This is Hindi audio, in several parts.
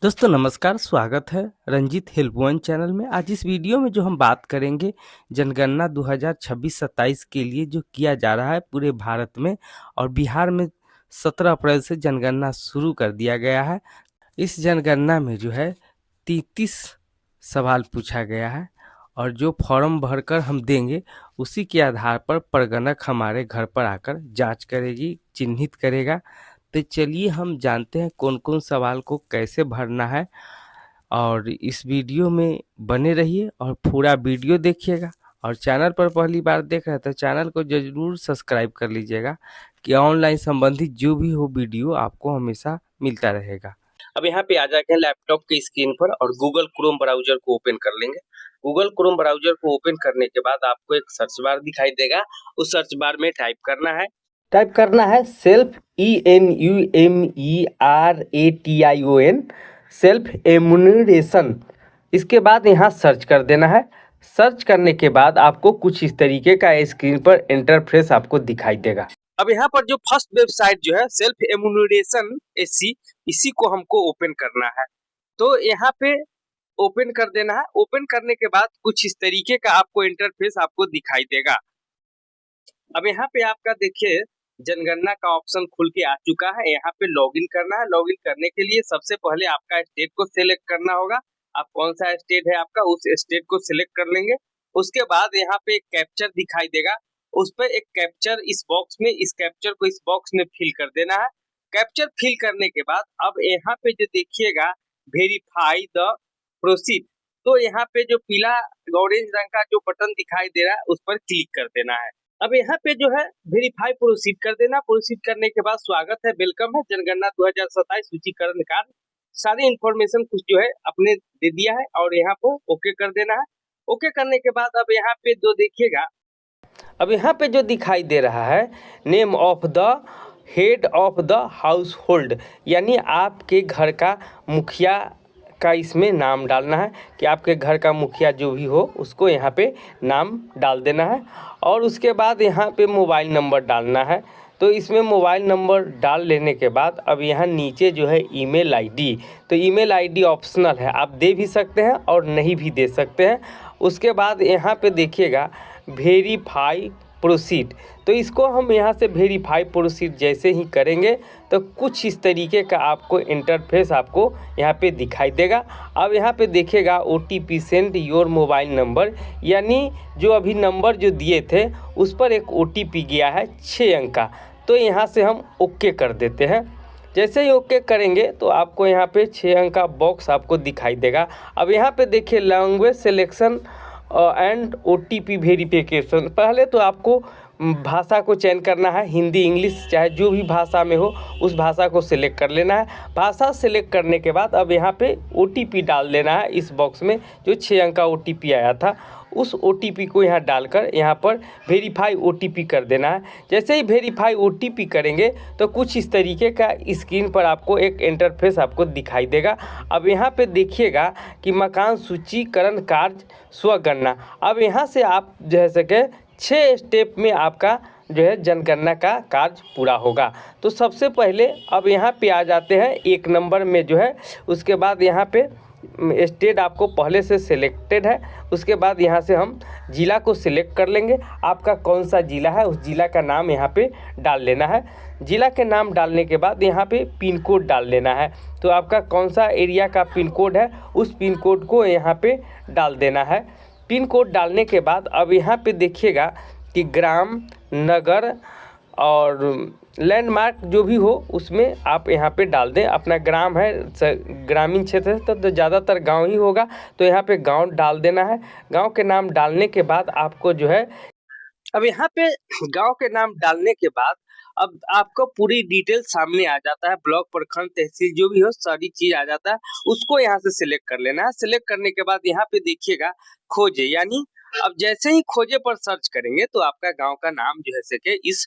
दोस्तों नमस्कार, स्वागत है रंजीत हेल्प वन चैनल में। आज इस वीडियो में जो हम बात करेंगे जनगणना 2026-27 के लिए जो किया जा रहा है पूरे भारत में, और बिहार में 17 अप्रैल से जनगणना शुरू कर दिया गया है। इस जनगणना में जो है 33 सवाल पूछा गया है, और जो फॉर्म भरकर हम देंगे उसी के आधार पर प्रगणक हमारे घर पर आकर जांच करेगी, चिन्हित करेगा। तो चलिए हम जानते हैं कौन कौन सवाल को कैसे भरना है, और इस वीडियो में बने रहिए और पूरा वीडियो देखिएगा। और चैनल पर पहली बार देख रहे हैं तो चैनल को जरूर सब्सक्राइब कर लीजिएगा कि ऑनलाइन संबंधित जो भी हो वीडियो आपको हमेशा मिलता रहेगा। अब यहाँ पे आ जाके लैपटॉप की स्क्रीन पर और गूगल क्रोम ब्राउजर को ओपन कर लेंगे। गूगल क्रोम ब्राउजर को ओपन करने के बाद आपको एक सर्च बार दिखाई देगा। उस सर्च बार में टाइप करना है सेल्फ ENUMERATION सेल्फ एम्यूनरेशन। इसके बाद यहाँ सर्च कर देना है। सर्च करने के बाद आपको कुछ इस तरीके का स्क्रीन पर इंटरफेस आपको दिखाई देगा। अब यहाँ पर जो फर्स्ट वेबसाइट जो है सेल्फ एम्यूनरेशन एसी, इसी को हमको ओपन करना है। तो यहाँ पे ओपन कर देना है। ओपन करने के बाद कुछ इस तरीके का आपको इंटरफेस आपको दिखाई देगा। अब यहाँ पे आपका देखिए जनगणना का ऑप्शन खुल के आ चुका है। यहाँ पे लॉगिन करना है। लॉगिन करने के लिए सबसे पहले आपका स्टेट को सिलेक्ट करना होगा। आप कौन सा स्टेट है आपका, उस स्टेट को सिलेक्ट कर लेंगे। उसके बाद यहाँ पे एक कैप्चर दिखाई देगा, उस पर एक कैप्चर इस बॉक्स में, इस कैप्चर को इस बॉक्स में फिल कर देना है। कैप्चर फिल करने के बाद अब यहाँ पे जो देखिएगा वेरीफाई द प्रोसीड, तो यहाँ पे जो पीला ऑरेंज रंग का जो बटन दिखाई दे रहा है उस पर क्लिक कर देना है। अब यहाँ पे जो है वेरीफाई प्रोसीड कर देना। प्रोसीड करने के बाद स्वागत है, वेलकम है, जनगणना 2027 सूचीकरण कार्ड, सारी इंफॉर्मेशन कुछ जो है अपने दे दिया है और यहाँ पर ओके कर देना है। ओके करने के बाद अब यहाँ पे जो देखिएगा, अब यहाँ पे जो दिखाई दे रहा है name of the head of the house hold, यानी आपके घर का मुखिया का इसमें नाम डालना है कि आपके घर का मुखिया जो भी हो उसको यहाँ पे नाम डाल देना है। और उसके बाद यहाँ पे मोबाइल नंबर डालना है। तो इसमें मोबाइल नंबर डाल लेने के बाद अब यहाँ नीचे जो है ईमेल आईडी, तो ईमेल आईडी ऑप्शनल है, आप दे भी सकते हैं और नहीं भी दे सकते हैं। उसके बाद यहाँ पे देखिएगा वेरीफाई प्रोसीड, तो इसको हम यहाँ से वेरीफाई प्रोसीड जैसे ही करेंगे तो कुछ इस तरीके का आपको इंटरफेस आपको यहाँ पे दिखाई देगा। अब यहाँ पे देखिएगा OTP send your mobile number, यानी जो अभी नंबर जो दिए थे उस पर एक OTP गया है 6 अंक का। तो यहाँ से हम ओके कर देते हैं। जैसे ही ओके करेंगे तो आपको यहाँ पे 6 अंक का बॉक्स आपको दिखाई देगा। अब यहाँ पे देखिए language selection and OTP verification, पहले तो आपको भाषा को चयन करना है, हिंदी इंग्लिश चाहे जो भी भाषा में हो उस भाषा को सिलेक्ट कर लेना है। भाषा सिलेक्ट करने के बाद अब यहाँ पे OTP डाल देना है। इस बॉक्स में जो 6 अंक का OTP आया था उस OTP को यहाँ डालकर यहाँ पर वेरीफाई OTP कर देना है। जैसे ही वेरीफाई OTP करेंगे तो कुछ इस तरीके का स्क्रीन पर आपको एक इंटरफेस आपको दिखाई देगा। अब यहाँ पे देखिएगा कि मकान सूचीकरण कार्य स्वगणना, अब यहाँ से आप जैसे कि 6 स्टेप में आपका जो है जनगणना का कार्य पूरा होगा। तो सबसे पहले अब यहाँ पे आ जाते हैं 1 नंबर में जो है, उसके बाद यहाँ पे स्टेट आपको पहले से सिलेक्टेड है। उसके बाद यहाँ से हम ज़िला को सिलेक्ट कर लेंगे, आपका कौन सा ज़िला है उस ज़िला का नाम यहाँ पे डाल लेना है। ज़िला के नाम डालने के बाद यहाँ पे पिन कोड डाल लेना है, तो आपका कौन सा एरिया का पिन कोड है उस पिन कोड को यहाँ पे डाल देना है। पिन कोड डालने के बाद अब यहाँ पे देखिएगा कि ग्राम, नगर और लैंडमार्क जो भी हो उसमें आप यहाँ पे डाल दें। अपना ग्राम है, ग्रामीण क्षेत्र है तो ज़्यादातर गांव ही होगा, तो यहाँ पे गांव डाल देना है। गांव के नाम डालने के बाद आपको जो है, अब यहाँ पे गांव के नाम डालने के बाद अब आपको पूरी डिटेल सामने आ जाता है, ब्लॉक, प्रखंड, तहसील जो भी हो सारी चीज आ जाता है। उसको यहाँ से सिलेक्ट कर लेना है। सिलेक्ट करने के बाद यहाँ पे देखिएगा खोजे, यानी अब जैसे ही खोजे पर सर्च करेंगे तो आपका गांव का नाम जो है सके इस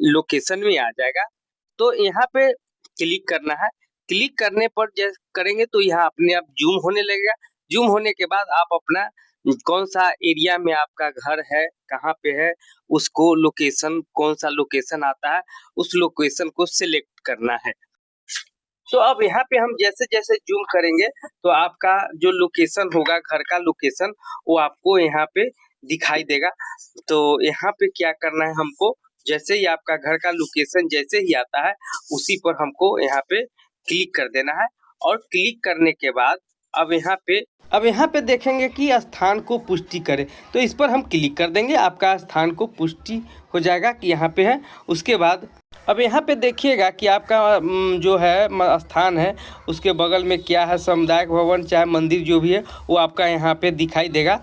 लोकेशन में आ जाएगा। तो यहाँ पे क्लिक करना है। क्लिक करने पर जैसे करेंगे तो यहाँ अपने आप जूम होने लगेगा। जूम होने के बाद आप अपना कौन सा एरिया में आपका घर है, कहाँ पे है, उसको लोकेशन, कौन सा लोकेशन आता है उस लोकेशन को सिलेक्ट करना है। तो अब यहाँ पे हम जैसे जैसे जूम करेंगे तो आपका जो लोकेशन होगा, घर का लोकेशन, वो आपको यहाँ पे दिखाई देगा। तो यहाँ पे क्या करना है हमको, जैसे ही आपका घर का लोकेशन जैसे ही आता है उसी पर हमको यहाँ पे क्लिक कर देना है। और क्लिक करने के बाद अब यहाँ पे देखेंगे कि स्थान को पुष्टि करें, तो इस पर हम क्लिक कर देंगे। आपका स्थान को पुष्टि हो जाएगा कि यहाँ पे है। उसके बाद अब यहाँ पे देखिएगा कि आपका जो है स्थान है उसके बगल में क्या है, सामुदायिक भवन चाहे मंदिर जो भी है वो आपका यहाँ पे दिखाई देगा।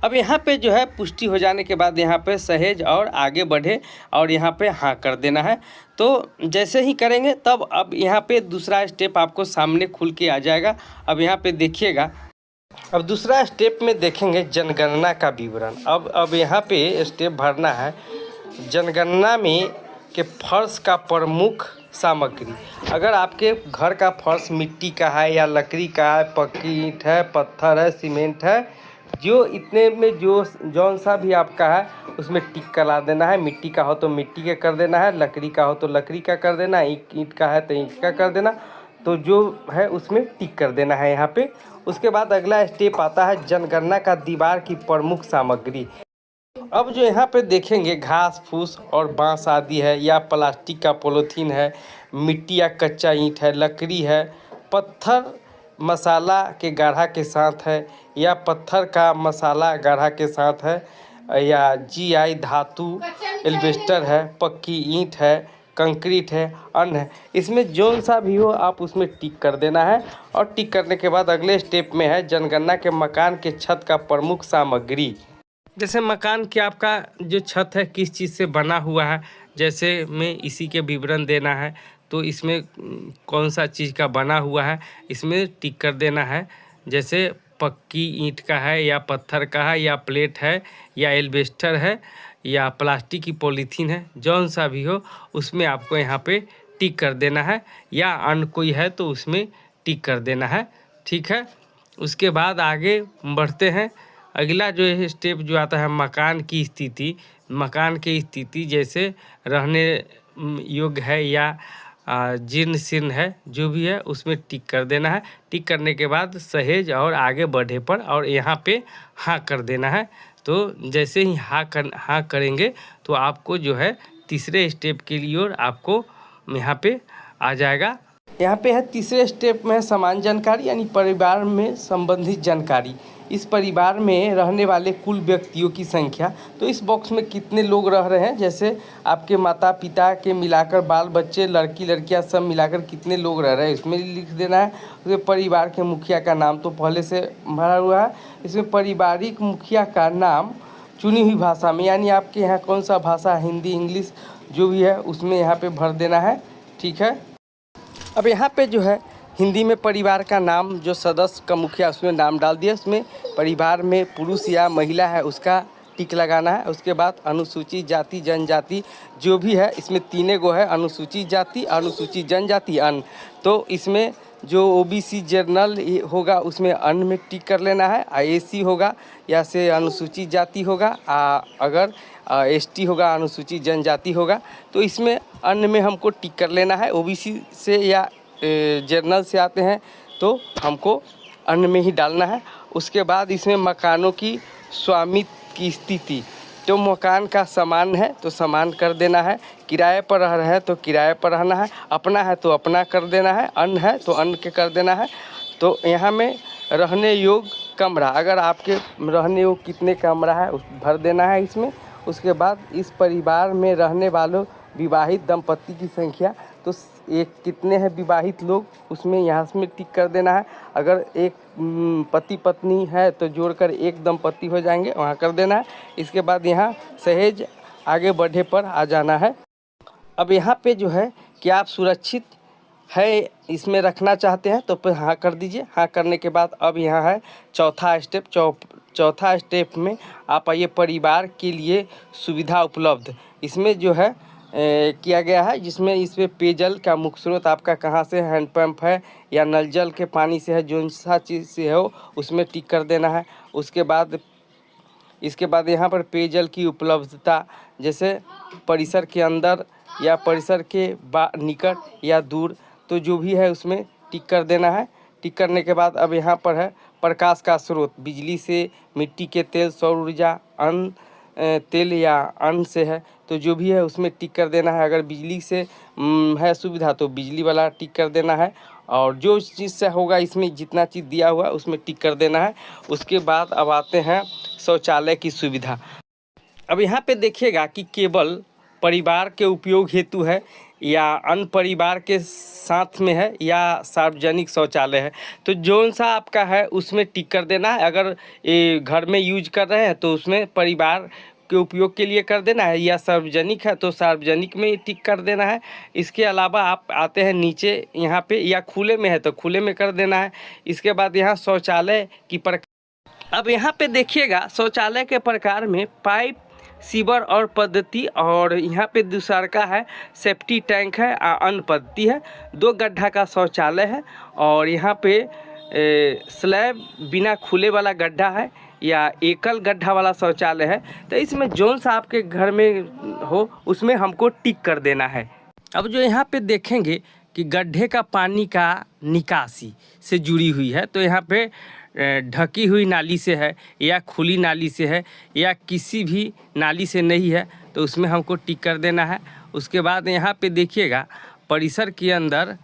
अब यहाँ पे जो है पुष्टि हो जाने के बाद यहाँ पे सहेज और आगे बढ़े और यहाँ पे हाँ कर देना है। तो जैसे ही करेंगे तब अब यहाँ पे दूसरा स्टेप आपको सामने खुल के आ जाएगा। अब यहाँ पे देखिएगा, अब दूसरा स्टेप में देखेंगे जनगणना का विवरण। अब यहाँ पे स्टेप भरना है जनगणना में के फर्श का प्रमुख सामग्री। अगर आपके घर का फर्श मिट्टी का है या लकड़ी का है, पक्की ईंट है, पत्थर है, सीमेंट है, जो इतने में जो जौन सा भी आपका है उसमें टिक करा देना है। मिट्टी का हो तो मिट्टी का कर देना है, लकड़ी का हो तो लकड़ी का कर देना, ईंट का है तो ईंट का कर देना। तो जो है उसमें टिक कर देना है यहाँ पे। उसके बाद अगला स्टेप आता है जनगणना का दीवार की प्रमुख सामग्री। अब जो यहाँ पे देखेंगे घास फूस और बांस आदि है, या प्लास्टिक का पॉलीथीन है, मिट्टी या कच्चा ईंट है, लकड़ी है, पत्थर मसाला के गाढ़ा के साथ है, या पत्थर का मसाला गाढ़ा के साथ है, या जीआई धातु एल्वेस्टर है, पक्की ईंट है, कंक्रीट है, अन्य है। इसमें जौन सा भी हो आप उसमें टिक कर देना है। और टिक करने के बाद अगले स्टेप में है जनगणना के मकान के छत का प्रमुख सामग्री। जैसे मकान की आपका जो छत है किस चीज़ से बना हुआ है, जैसे में इसी के विवरण देना है। तो इसमें कौन सा चीज़ का बना हुआ है इसमें टिक कर देना है। जैसे पक्की ईंट का है, या पत्थर का है, या प्लेट है, या एल्वेस्टर है, या प्लास्टिक की पॉलीथीन है, जौन सा भी हो उसमें आपको यहाँ पे टिक कर देना है। या अन्य कोई है तो उसमें टिक कर देना है। ठीक है, उसके बाद आगे बढ़ते हैं। अगला जो है स्टेप जो आता है मकान की स्थिति। मकान की स्थिति जैसे रहने योग्य है या जीर्ण शीर्ण है, जो भी है उसमें टिक कर देना है। टिक करने के बाद सहेज और आगे बढ़े पर और यहाँ पे हाँ कर देना है। तो जैसे ही हाँ करेंगे तो आपको जो है तीसरे स्टेप के लिए और आपको यहाँ पे आ जाएगा। यहाँ पे है तीसरे स्टेप में समान जानकारी, यानी परिवार में संबंधित जानकारी। इस परिवार में रहने वाले कुल व्यक्तियों की संख्या। तो इस बॉक्स में कितने लोग रह रहे हैं, जैसे आपके माता पिता के मिलाकर बाल बच्चे लड़की लड़कियां सब मिलाकर कितने लोग रह रहे हैं इसमें लिख देना है। उसके परिवार के मुखिया का नाम तो पहले से भरा हुआ है। इसमें पारिवारिक मुखिया का नाम चुनी हुई भाषा में, यानी आपके यहाँ कौन सा भाषा, हिंदी इंग्लिश जो भी है उसमें यहाँ पे भर देना है। ठीक है, अब यहाँ पे जो है हिंदी में परिवार का नाम, जो सदस्य का मुखिया उसमें नाम डाल दिया। उसमें परिवार में पुरुष या महिला है उसका टिक लगाना है। उसके बाद अनुसूचित जाति जनजाति जो भी है, इसमें तीन गो है, अनुसूचित जाति, अनुसूचित जनजाति, अन्य। तो इसमें जो ओबीसी जनरल होगा उसमें अन्य में टिक कर लेना है। एसी होगा या से अनुसूचित जाति होगा, अगर एसटी होगा अनुसूचित जनजाति होगा तो इसमें अन्य में हमको टिक कर लेना है। ओबीसी से या जनरल से आते हैं तो हमको अन्य में ही डालना है। उसके बाद इसमें मकानों की स्वामित्व की स्थिति, तो मकान का सामान है तो सामान कर देना है, किराए पर रह रहे हैं तो किराए पर रहना है, अपना है तो अपना कर देना है, अन्य है तो अन्य के कर देना है। तो यहाँ में रहने योग्य कमरा, अगर आपके रहने योग्य कितने कमरा है उस भर देना है इसमें। उसके बाद इस परिवार में रहने वालों विवाहित दंपति की संख्या, तो एक कितने हैं विवाहित लोग उसमें यहाँ में टिक कर देना है। अगर एक पति पत्नी है तो जोड़कर एक दंपति हो जाएंगे, वहाँ कर देना है। इसके बाद यहाँ सहेज आगे बढ़े पर आ जाना है। अब यहाँ पे जो है कि आप सुरक्षित है इसमें रखना चाहते हैं तो फिर हाँ कर दीजिए। हाँ करने के बाद अब यहाँ है चौथा स्टेप। चौथा स्टेप में आप आइए परिवार के लिए सुविधा उपलब्ध। इसमें जो है किया गया है, जिसमें इसमें पेयजल का मुख्य स्रोत आपका कहाँ से, हैंडपम्प है या नल जल के पानी से है, जो सा चीज़ से हो उसमें टिक कर देना है। इसके बाद यहाँ पर पेयजल की उपलब्धता, जैसे परिसर के अंदर या परिसर के निकट या दूर तो जो भी है उसमें टिक कर देना है। टिक करने के बाद अब यहाँ पर है प्रकाश का स्रोत, बिजली से, मिट्टी के तेल, सौर ऊर्जा, अन्न तेल या अन्न से है, तो जो भी है उसमें टिक कर देना है। अगर बिजली से है सुविधा तो बिजली वाला टिक कर देना है, और जो चीज़ से होगा इसमें जितना चीज़ दिया हुआ उसमें टिक कर देना है। उसके बाद अब आते हैं शौचालय की सुविधा। अब यहाँ पे देखिएगा कि केवल परिवार के उपयोग हेतु है या अन्य परिवार के साथ में है या सार्वजनिक शौचालय है, तो जौन सा आपका है उसमें टिक कर देना है। अगर ये घर में यूज कर रहे हैं तो उसमें परिवार के उपयोग के लिए कर देना है, या सार्वजनिक है तो सार्वजनिक में टिक कर देना है। इसके अलावा आप आते हैं नीचे यहाँ पे, या खुले में है तो खुले में कर देना है। इसके बाद यहाँ शौचालय की प्रकार, अब यहाँ पे देखिएगा शौचालय के प्रकार में पाइप, सीवर और पद्धति, और यहाँ पे दूसरा का है सेफ्टी टैंक है, अन्य पद्धति है। 2 गड्ढा का शौचालय है, और यहाँ पे स्लैब बिना खुले वाला गड्ढा है या एकल गड्ढा वाला शौचालय है। तो इसमें जौन सा आपके घर में हो उसमें हमको टिक कर देना है। अब जो यहाँ पे देखेंगे कि गड्ढे का पानी का निकासी से जुड़ी हुई है, तो यहाँ पे ढकी हुई नाली से है या खुली नाली से है या किसी भी नाली से नहीं है, तो उसमें हमको टिक कर देना है। उसके बाद यहाँ पे देखिएगा परिसर के अंदर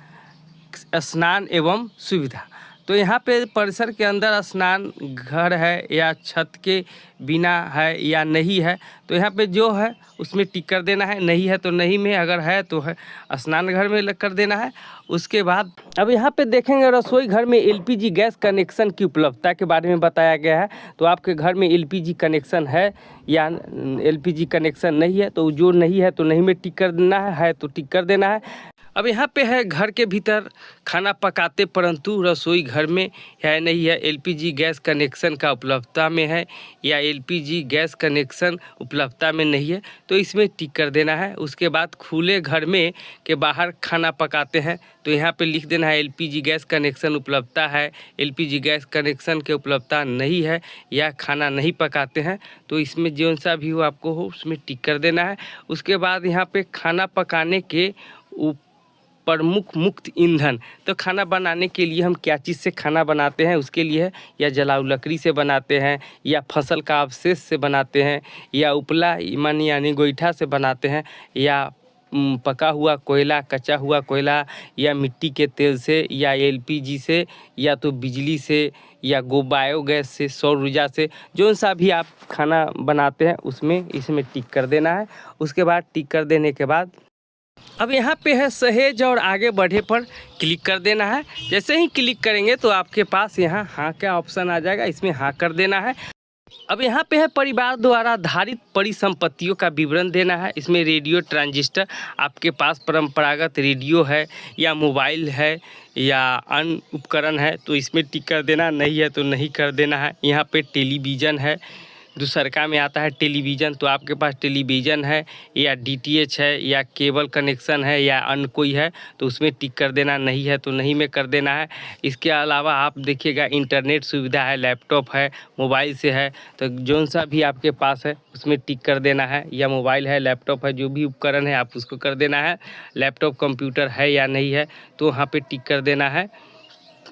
स्नान एवं सुविधा, तो यहाँ पे परिसर के अंदर स्नान घर है या छत के बिना है या नहीं है, तो यहाँ पे जो है उसमें टिक कर देना है। नहीं है तो नहीं में, अगर है तो है स्नान घर में कर देना है। उसके बाद अब यहाँ पे देखेंगे रसोई घर में एलपीजी गैस कनेक्शन की उपलब्धता के बारे में बताया गया है। तो आपके घर में एलपीजी कनेक्शन है या एलपीजी कनेक्शन नहीं है, तो जो नहीं है तो नहीं में टिक कर देना है तो टिक कर देना है। अब यहाँ पे है घर के भीतर खाना पकाते परंतु रसोई घर में है नहीं है, एलपीजी गैस कनेक्शन का उपलब्धता में है या एलपीजी गैस कनेक्शन उपलब्धता में नहीं है, तो इसमें टिक कर देना है। उसके बाद खुले घर में के बाहर खाना पकाते हैं, तो यहाँ पे लिख देना है एलपीजी गैस कनेक्शन उपलब्धता है, एलपीजी गैस कनेक्शन के उपलब्धता नहीं है या खाना नहीं पकाते हैं, तो इसमें जौन सा भी हो आपको हो उसमें टिक कर देना है। उसके बाद यहाँ पे खाना पकाने के प्रमुख मुक्त ईंधन, तो खाना बनाने के लिए हम क्या चीज़ से खाना बनाते हैं उसके लिए है, या जलाऊ लकड़ी से बनाते हैं या फसल का अवशेष से बनाते हैं या उपला मन यानी गोईठा से बनाते हैं या पका हुआ कोयला, कच्चा हुआ कोयला या मिट्टी के तेल से या एलपीजी से या तो बिजली से या बायोगैस से, सौर ऊर्जा से, जो सा भी आप खाना बनाते हैं उसमें इसमें टिक कर देना है। उसके बाद टिक कर देने के बाद अब यहाँ पे है सहेज और आगे बढ़े पर क्लिक कर देना है। जैसे ही क्लिक करेंगे तो आपके पास यहाँ हाँ का ऑप्शन आ जाएगा, इसमें हाँ कर देना है। अब यहाँ पे है परिवार द्वारा धारित परिसंपत्तियों का विवरण देना है। इसमें रेडियो, ट्रांजिस्टर, आपके पास परंपरागत रेडियो है या मोबाइल है या अन्य उपकरण है, तो इसमें टिक कर देना, नहीं है तो नहीं कर देना है। यहाँ पे टेलीविज़न है, दूसरका में आता है टेलीविज़न, तो आपके पास टेलीविज़न है या डीटीएच है या केबल कनेक्शन है या अन्य कोई है, तो उसमें टिक कर देना, नहीं है तो नहीं में कर देना है। इसके अलावा आप देखिएगा इंटरनेट सुविधा है, लैपटॉप है, मोबाइल से है, तो जौन सा भी आपके पास है उसमें टिक कर देना है, या मोबाइल है, लैपटॉप है, जो भी उपकरण है आप उसको कर देना है। लैपटॉप कंप्यूटर है या नहीं है तो वहाँ पर टिक कर देना है।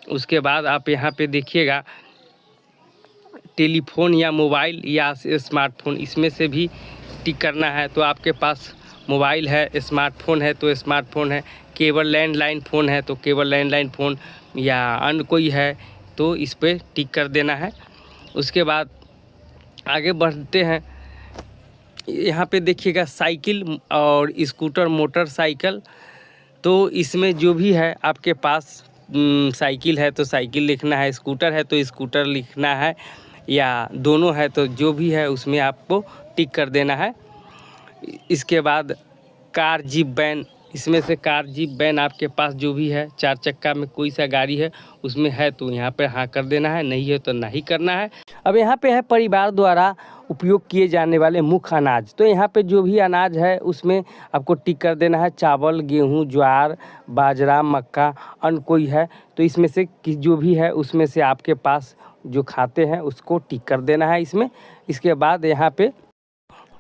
उसके बाद आप यहाँ पर देखिएगा टेलीफोन या मोबाइल या स्मार्टफोन, इसमें से भी टिक करना है। तो आपके पास मोबाइल है, स्मार्टफोन है तो स्मार्टफोन है, केवल लैंडलाइन फ़ोन है तो केवल लैंडलाइन फ़ोन या अन्य कोई है तो इस पर टिक कर देना है। उसके बाद आगे बढ़ते हैं। यहाँ पे देखिएगा साइकिल और स्कूटर, मोटरसाइकिल, तो इसमें जो भी है आपके पास साइकिल है तो साइकिल लिखना है, स्कूटर है तो स्कूटर लिखना है, या दोनों है तो जो भी है उसमें आपको टिक कर देना है। इसके बाद कार, जीप, वैन, इसमें से कार, जीप, वैन आपके पास जो भी है 4 चक्का में कोई सा गाड़ी है उसमें है तो यहाँ पे हाँ कर देना है, नहीं है तो नहीं करना है। अब यहाँ पे है परिवार द्वारा उपयोग किए जाने वाले मुख्य अनाज, तो यहाँ पे जो भी अनाज है उसमें आपको टिक कर देना है। चावल, गेहूँ, ज्वार, बाजरा, मक्का, अन्य कोई है तो इसमें से जो भी है उसमें से आपके पास जो खाते हैं उसको टिक कर देना है इसमें। इसके बाद यहाँ पे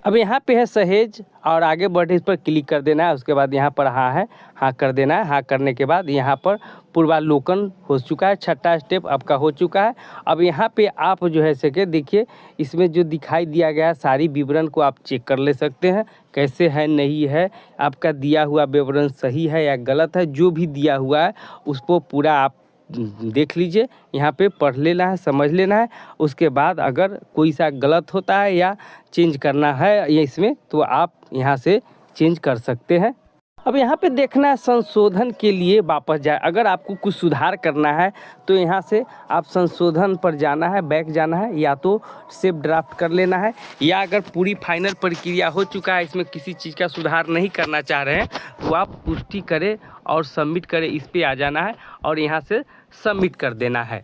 अब यहाँ पे है सहेज और आगे बढ़े इस पर क्लिक कर देना है। उसके बाद यहाँ पर हाँ है, हाँ कर देना है। हाँ करने के बाद यहाँ पर पूर्वावलोकन हो चुका है, छठा स्टेप आपका हो चुका है। अब यहाँ पे आप जो है सके देखिए, इसमें जो दिखाई दिया गया है सारी विवरण को आप चेक कर ले सकते हैं, कैसे है नहीं है, आपका दिया हुआ विवरण सही है या गलत है। जो भी दिया हुआ है उसको पूरा आप देख लीजिए, यहाँ पे पढ़ लेना है, समझ लेना है। उसके बाद अगर कोई सा गलत होता है या चेंज करना है या इसमें, तो आप यहाँ से चेंज कर सकते हैं। अब यहाँ पे देखना है संशोधन के लिए वापस जाए। अगर आपको कुछ सुधार करना है तो यहाँ से आप संशोधन पर जाना है, बैक जाना है, या तो सेव ड्राफ्ट कर लेना है, या अगर पूरी फाइनल प्रक्रिया हो चुका है, इसमें किसी चीज़ का सुधार नहीं करना चाह रहे हैं, तो आप पुष्टि करें और सबमिट करें, इस पर आ जाना है और यहाँ से सबमिट कर देना है।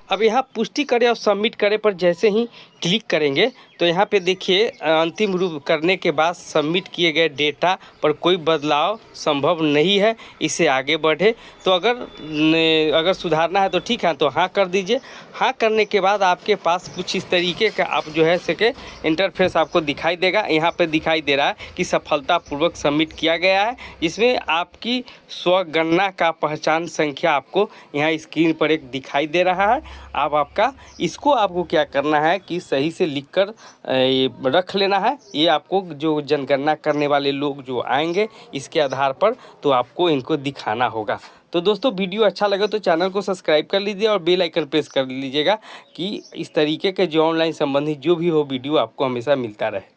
अब यहाँ पुष्टि करें और सबमिट करें पर जैसे ही क्लिक करेंगे तो यहाँ पे देखिए अंतिम रूप करने के बाद सबमिट किए गए डेटा पर कोई बदलाव संभव नहीं है, इससे आगे बढ़े। तो अगर सुधारना है तो ठीक है, तो हाँ कर दीजिए। हाँ करने के बाद आपके पास कुछ इस तरीके का आप जो है सके इंटरफेस आपको दिखाई देगा। यहाँ पे दिखाई दे रहा है कि सफलतापूर्वक सबमिट किया गया है, जिसमें आपकी स्वगणना का पहचान संख्या आपको यहाँ स्क्रीन पर एक दिखाई दे रहा है। अब इसको आपको क्या करना है कि सही से लिखकर रख लेना है। ये आपको जो जनगणना करने वाले लोग जो आएंगे इसके आधार पर, तो आपको इनको दिखाना होगा। तो दोस्तों वीडियो अच्छा लगे तो चैनल को सब्सक्राइब कर लीजिए और बेल आइकन प्रेस कर लीजिएगा कि इस तरीके के जो ऑनलाइन संबंधी जो भी हो वीडियो आपको हमेशा मिलता रहे।